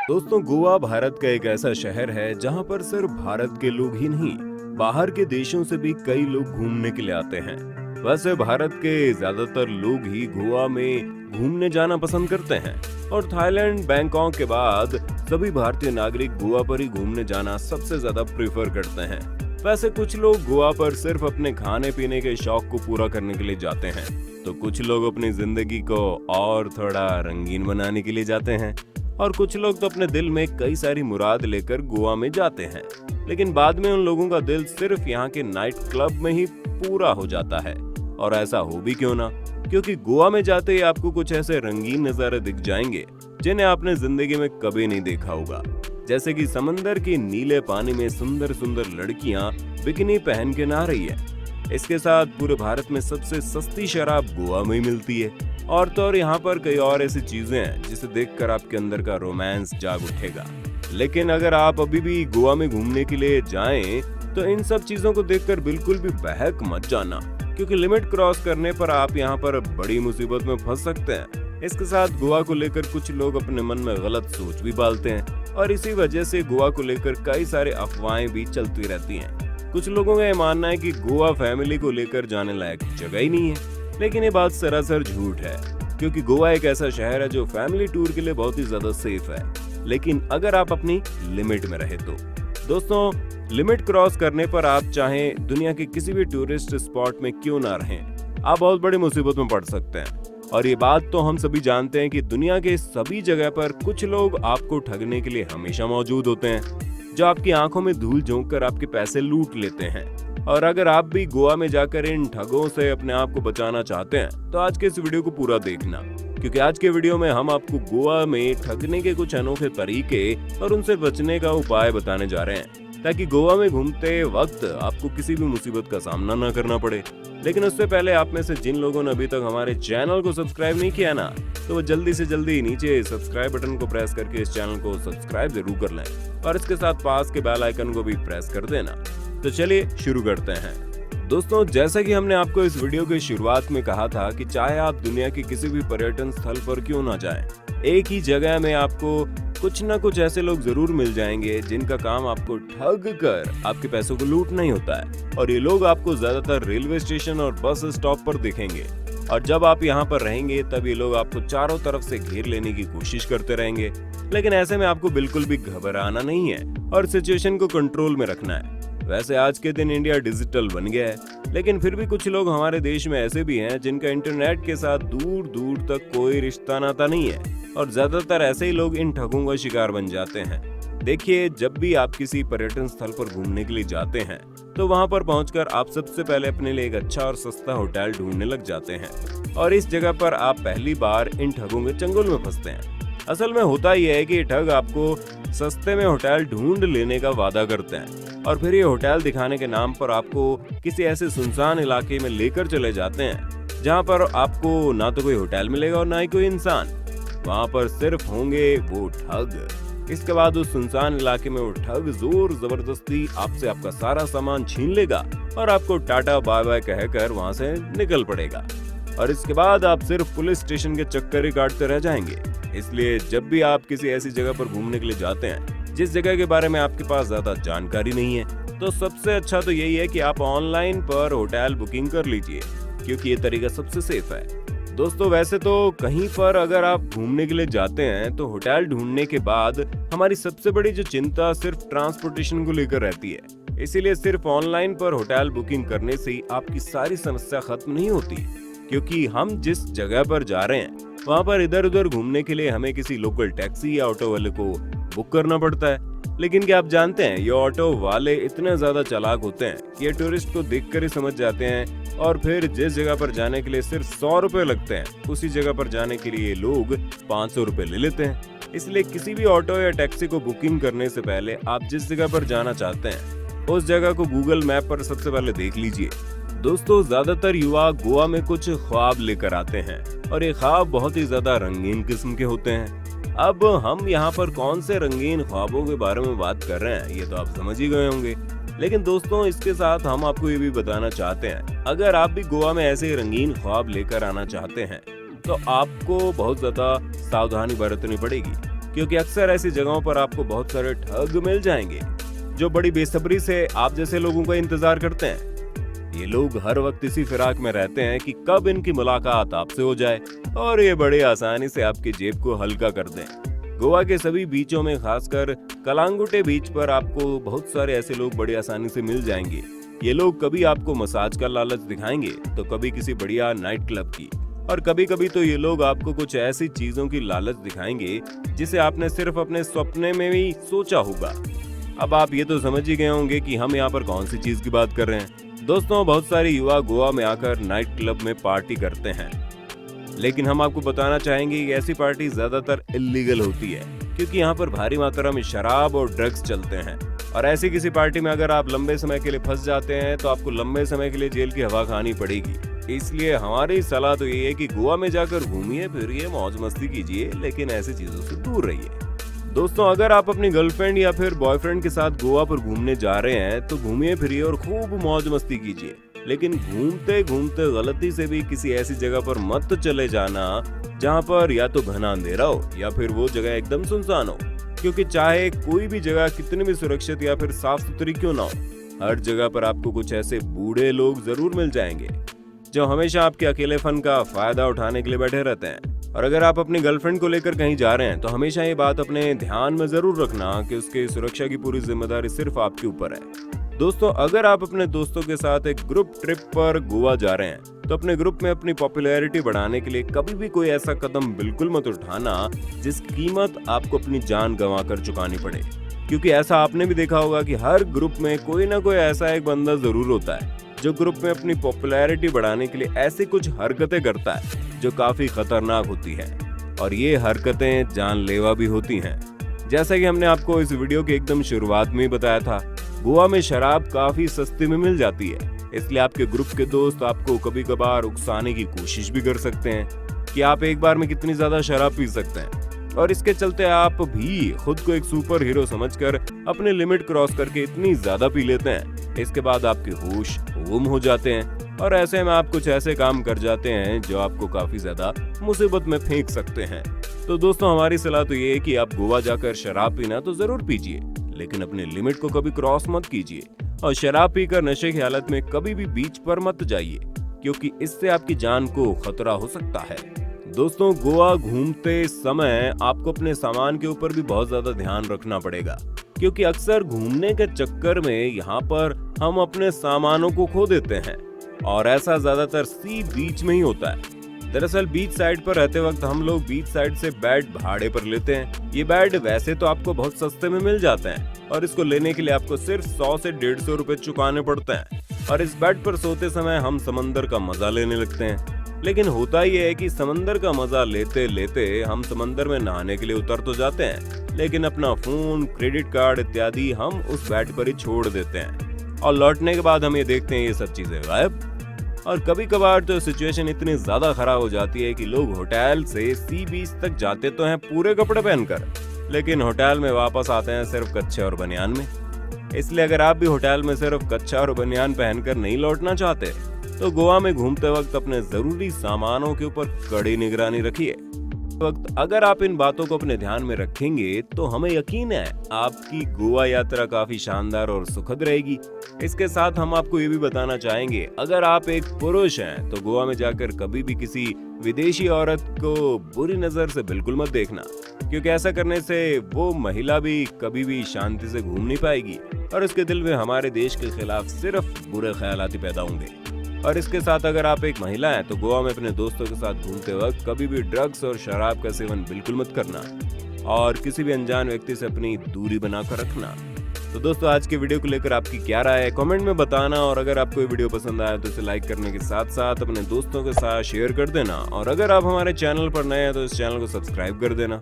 दोस्तों, गोवा भारत का एक ऐसा शहर है जहां पर सिर्फ भारत के लोग ही नहीं, बाहर के देशों से भी कई लोग घूमने के लिए आते हैं। वैसे भारत के ज्यादातर लोग ही गोवा में घूमने जाना पसंद करते हैं और थाईलैंड, बैंकॉक के बाद सभी भारतीय नागरिक गोवा पर ही घूमने जाना सबसे ज्यादा प्रेफर करते हैं। वैसे कुछ लोग गोवा पर सिर्फ अपने खाने पीने के शौक को पूरा करने के लिए जाते हैं, तो कुछ लोग अपनी जिंदगी को और थोड़ा रंगीन बनाने के लिए जाते हैं और कुछ लोग तो अपने दिल में कई सारी मुराद लेकर गोवा में जाते हैं, लेकिन बाद में उन लोगों का दिल सिर्फ यहाँ के नाइट क्लब में ही पूरा हो जाता है। और ऐसा हो भी क्यों ना, क्योंकि गोवा में जाते ही आपको कुछ ऐसे रंगीन नज़ारे दिख जाएंगे जिन्हें आपने जिंदगी में कभी नहीं देखा होगा। जैसे कि समंदर के नीले पानी में सुंदर सुंदर लड़कियां बिकिनी पहन के नहा रही है। इसके साथ पूरे भारत में सबसे सस्ती शराब गोवा में ही मिलती है। और तो और यहाँ पर कई और ऐसी चीजें हैं जिसे देखकर आपके अंदर का रोमांस जाग उठेगा। लेकिन अगर आप अभी भी गोवा में घूमने के लिए जाएं, तो इन सब चीजों को देखकर बिल्कुल भी बहक मत जाना, क्योंकि लिमिट क्रॉस करने पर आप यहाँ पर बड़ी मुसीबत में फंस सकते हैं। इसके साथ गोवा को लेकर कुछ लोग अपने मन में गलत सोच भी पालते हैं और इसी वजह से गोवा को लेकर कई सारे अफवाहें भी चलती रहती हैं। कुछ लोगों का ये मानना है कि गोवा फैमिली को लेकर जाने लायक जगह ही नहीं है, लेकिन ये बात सरासर झूठ है, क्योंकि गोवा एक ऐसा शहर है जो फैमिली टूर के लिए बहुत ही ज्यादा सेफ है, लेकिन अगर आप अपनी लिमिट में रहे तो। दोस्तों, लिमिट क्रॉस करने पर आप चाहें दुनिया के किसी भी टूरिस्ट स्पॉट में क्यों ना रहें, आप बहुत बड़ी मुसीबत में पड़ सकते हैं। और ये बात तो हम सभी जानते हैं कि दुनिया के सभी जगह पर कुछ लोग आपको ठगने के लिए हमेशा मौजूद होते हैं, जो आपकी आंखों में धूल झोंक कर आपके पैसे लूट लेते हैं। और अगर आप भी गोवा में जाकर इन ठगों से अपने आप को बचाना चाहते हैं, तो आज के इस वीडियो को पूरा देखना, क्योंकि आज के वीडियो में हम आपको गोवा में ठगने के कुछ अनोखे तरीके और उनसे बचने का उपाय बताने जा रहे हैं, ताकि गोवा में घूमते वक्त आपको किसी भी मुसीबत का सामना न करना पड़े। लेकिन उससे पहले आप में से जिन लोगों ने अभी तक हमारे चैनल को सब्सक्राइब नहीं किया ना, तो वो जल्दी से जल्दी नीचे सब्सक्राइब बटन को प्रेस करके इस चैनल को सब्सक्राइब जरूर कर लें और इसके साथ पास के बेल आइकन को भी प्रेस कर देना। तो चलिए शुरू करते हैं। दोस्तों, जैसा कि हमने आपको इस वीडियो की शुरुआत में कहा था कि चाहे आप दुनिया के किसी भी पर्यटन स्थल पर क्यों ना जाएं, एक ही जगह में आपको कुछ ना कुछ ऐसे लोग जरूर मिल जाएंगे जिनका काम आपको ठग कर आपके पैसों को लूटना ही होता है। और ये लोग आपको ज्यादातर रेलवे स्टेशन और बस स्टॉप पर दिखेंगे, और जब आप यहाँ पर रहेंगे तब ये लोग आपको चारों तरफ से घेर लेने की कोशिश करते रहेंगे। लेकिन ऐसे में आपको बिल्कुल भी घबराना नहीं है और सिचुएशन को कंट्रोल में रखना है। वैसे आज के दिन इंडिया डिजिटल बन गया है, लेकिन फिर भी कुछ लोग हमारे देश में ऐसे भी हैं जिनका इंटरनेट के साथ दूर दूर तक कोई रिश्ता नाता नहीं है, और ज्यादातर ऐसे ही लोग इन ठगों का शिकार बन जाते हैं। देखिए, जब भी आप किसी पर्यटन स्थल पर घूमने के लिए जाते हैं, तो वहां पर पहुंचकर आप सबसे पहले अपने लिए एक अच्छा और सस्ता होटल ढूंढने लग जाते हैं, और इस जगह पर आप पहली बार इन ठगों के चंगुल में फंसते हैं। असल में होता यह है कि ये ठग आपको सस्ते में होटल ढूंढ लेने का वादा करते हैं, और फिर ये होटल दिखाने के नाम पर आपको किसी ऐसे सुनसान इलाके में लेकर चले जाते हैं जहां पर आपको ना तो कोई होटल मिलेगा और ना ही कोई इंसान। वहां पर सिर्फ होंगे वो ठग। इसके बाद उस सुनसान इलाके में वो ठग जोर जबरदस्ती आपसे आपका सारा सामान छीन लेगा और आपको टाटा बाय बाय कहकर वहां से निकल पड़ेगा, और इसके बाद आप सिर्फ पुलिस स्टेशन के चक्कर ही काटते रह जाएंगे। इसलिए जब भी आप किसी ऐसी जगह पर घूमने के लिए जाते हैं जिस जगह के बारे में आपके पास ज्यादा जानकारी नहीं है, तो सबसे अच्छा तो यही है कि आप ऑनलाइन पर होटल बुकिंग कर लीजिए, क्योंकि ये तरीका सबसे सेफ है। दोस्तों, वैसे तो कहीं पर अगर आप घूमने के लिए जाते हैं तो होटल ढूंढने के बाद हमारी सबसे बड़ी जो चिंता सिर्फ ट्रांसपोर्टेशन को लेकर रहती है। इसीलिए सिर्फ ऑनलाइन पर होटल बुकिंग करने से ही आपकी सारी समस्या खत्म नहीं होती, क्योंकि हम जिस जगह पर जा रहे हैं वहाँ पर इधर उधर घूमने के लिए हमें किसी लोकल टैक्सी या ऑटो वाले को बुक करना पड़ता है। लेकिन क्या आप जानते हैं, ये ऑटो वाले इतने ज्यादा चालाक होते हैं कि ये टूरिस्ट को देखकर ही समझ जाते हैं, और फिर जिस जगह पर जाने के लिए सिर्फ 100 रुपए लगते हैं, उसी जगह पर जाने के लिए लोग 500 रुपए ले लेते हैं। इसलिए किसी भी ऑटो या टैक्सी को बुकिंग करने से पहले आप जिस जगह पर जाना चाहते हैं उस जगह को गूगल मैप पर सबसे पहले देख लीजिए। दोस्तों, ज्यादातर युवा गोवा में कुछ ख्वाब लेकर आते हैं, और ये ख्वाब बहुत ही ज्यादा रंगीन किस्म के होते हैं। अब हम यहाँ पर कौन से रंगीन ख्वाबों के बारे में बात कर रहे हैं, ये तो आप समझ ही गए होंगे। लेकिन दोस्तों, इसके साथ हम आपको ये भी बताना चाहते हैं, अगर आप भी गोवा में ऐसे रंगीन ख्वाब लेकर आना चाहते हैं, तो आपको बहुत ज्यादा सावधानी बरतनी पड़ेगी, क्योंकि अक्सर ऐसी जगहों पर आपको बहुत सारे ठग मिल जाएंगे जो बड़ी बेसब्री से आप जैसे लोगों का इंतजार करते हैं। ये लोग हर वक्त इसी फिराक में रहते हैं कि कब इनकी मुलाकात आपसे हो जाए और ये बड़ी आसानी से आपकी जेब को हल्का कर दें। गोवा के सभी बीचों में, खासकर कलांगुटे बीच पर, आपको बहुत सारे ऐसे लोग बड़ी आसानी से मिल जाएंगे। ये लोग कभी आपको मसाज का लालच दिखाएंगे तो कभी किसी बढ़िया नाइट क्लब की, और कभी कभी तो ये लोग आपको कुछ ऐसी चीजों की लालच दिखाएंगे जिसे आपने सिर्फ अपने सपने में भी सोचा होगा। अब आप ये तो समझ ही गए होंगे कि हम यहाँ पर कौन सी चीज की बात कर रहे हैं। दोस्तों, बहुत सारे युवा गोवा में आकर नाइट क्लब में पार्टी करते हैं, लेकिन हम आपको बताना चाहेंगे कि ऐसी पार्टी ज्यादातर इल्लीगल होती है, क्योंकि यहाँ पर भारी मात्रा में शराब और ड्रग्स चलते हैं। और ऐसी किसी पार्टी में अगर आप लंबे समय के लिए फंस जाते हैं तो आपको लंबे समय के लिए जेल की हवा खानी पड़ेगी। इसलिए हमारी सलाह तो ये है कि गोवा में जाकर घूमिए फिरिए, मौज मस्ती कीजिए, लेकिन ऐसी चीजों से दूर रहिए। दोस्तों, अगर आप अपनी गर्लफ्रेंड या फिर बॉयफ्रेंड के साथ गोवा पर घूमने जा रहे हैं तो घूमिए फिरिए और खूब मौज मस्ती कीजिए, लेकिन घूमते घूमते गलती से भी किसी ऐसी जगह पर मत चले जाना जहां पर या तो घना अंधेरा हो या फिर वो जगह एकदम सुनसान हो, क्योंकि चाहे कोई भी जगह कितनी भी सुरक्षित या फिर साफ सुथरी क्यों ना हो, हर जगह पर आपको कुछ ऐसे बूढ़े लोग जरूर मिल जाएंगे जो हमेशा आपके अकेलेपन का फायदा उठाने के लिए बैठे रहते हैं। और अगर आप अपनी गर्लफ्रेंड को लेकर कहीं जा रहे हैं तो हमेशा ये बात अपने ध्यान में जरूर रखना कि उसकी सुरक्षा की पूरी जिम्मेदारी सिर्फ आपके ऊपर है। दोस्तों, अगर आप अपने दोस्तों के साथ एक ग्रुप ट्रिप पर गोवा जा रहे हैं तो अपने ग्रुप में अपनी पॉपुलैरिटी बढ़ाने के लिए कभी भी कोई ऐसा कदम बिल्कुल मत उठाना जिसकी कीमत आपको अपनी जान गंवा कर चुकानी पड़े, क्योंकि ऐसा आपने भी देखा होगा कि हर ग्रुप में कोई ना कोई ऐसा एक बंदा जरूर होता है जो ग्रुप में अपनी पॉपुलैरिटी बढ़ाने के लिए ऐसी कुछ हरकतें करता है जो काफी खतरनाक होती है, और ये हरकतें जानलेवा भी होती हैं। जैसा कि हमने आपको इस वीडियो के एकदम शुरुआत में ही बताया था, गोवा में शराब काफी सस्ती में मिल जाती है, इसलिए आपके ग्रुप के दोस्त आपको कभी कभार उकसाने की कोशिश भी कर सकते हैं कि आप एक बार में कितनी ज्यादा शराब पी सकते हैं, और इसके चलते आप भी खुद को एक सुपर हीरो समझकर अपने लिमिट क्रॉस करके इतनी ज्यादा पी लेते हैं, इसके बाद आपके होश गुम हो जाते हैं और ऐसे में आप कुछ ऐसे काम कर जाते हैं जो आपको काफी ज्यादा मुसीबत में फेंक सकते हैं। तो दोस्तों, हमारी सलाह तो ये है कि आप गोवा जाकर शराब पीना तो जरूर पीजिए, लेकिन अपने लिमिट को कभी क्रॉस मत कीजिए, और शराब पीकर नशे की हालत में कभी भी बीच पर मत जाइए, क्योंकि इससे आपकी जान को खतरा हो सकता है। दोस्तों, गोवा घूमते समय आपको अपने सामान के ऊपर भी बहुत ज्यादा ध्यान रखना पड़ेगा, क्योंकि अक्सर घूमने के चक्कर में यहाँ पर हम अपने सामानों को खो देते हैं, और ऐसा ज्यादातर सी बीच में ही होता है। दरअसल बीच साइड पर रहते वक्त हम लोग बीच साइड से बेड भाड़े पर लेते हैं। ये बेड वैसे तो आपको बहुत सस्ते में मिल जाते हैं, और इसको लेने के लिए आपको सिर्फ 100 से 150 रुपए चुकाने पड़ते हैं, और इस बेड पर सोते समय हम समंदर का मजा लेने लगते हैं। लेकिन होता ये है कि समंदर का मजा लेते लेते हम समंदर में नहाने के लिए उतर तो जाते हैं, लेकिन अपना फोन, क्रेडिट कार्ड इत्यादि हम उस बेड पर ही छोड़ देते हैं, और लौटने के बाद हम ये देखते हैं ये सब चीजें गायब। और कभी कभार तो सिचुएशन इतनी ज्यादा खराब हो जाती है कि लोग होटल से सी बीच तक जाते तो हैं पूरे कपड़े पहनकर, लेकिन होटल में वापस आते हैं सिर्फ कच्छे और बनियान में। इसलिए अगर आप भी होटल में सिर्फ कच्छा और बनियान पहनकर नहीं लौटना चाहते तो गोवा में घूमते वक्त अपने जरूरी सामानों के ऊपर कड़ी निगरानी रखिए। वक्त अगर आप इन बातों को अपने ध्यान में रखेंगे तो हमें यकीन है आपकी गोवा यात्रा काफी शानदार और सुखद रहेगी। इसके साथ हम आपको ये भी बताना चाहेंगे, अगर आप एक पुरुष हैं तो गोवा में जाकर कभी भी किसी विदेशी औरत को बुरी नजर से बिल्कुल मत देखना, क्योंकि ऐसा करने से वो महिला भी कभी भी शांति से घूम नहीं पाएगी और उसके दिल में हमारे देश के खिलाफ सिर्फ बुरे ख्यालात ही पैदा होंगे। और इसके साथ अगर आप एक महिला हैं तो गोवा में अपने दोस्तों के साथ घूमते वक्त कभी भी ड्रग्स और शराब का सेवन बिल्कुल मत करना, और किसी भी अनजान व्यक्ति से अपनी दूरी बनाकर रखना। तो दोस्तों, आज के वीडियो को लेकर आपकी क्या राय है कमेंट में बताना, और अगर आपको ये वीडियो पसंद आया तो इसे लाइक करने के साथ साथ अपने दोस्तों के साथ शेयर कर देना, और अगर आप हमारे चैनल पर नए हैं तो इस चैनल को सब्सक्राइब कर देना।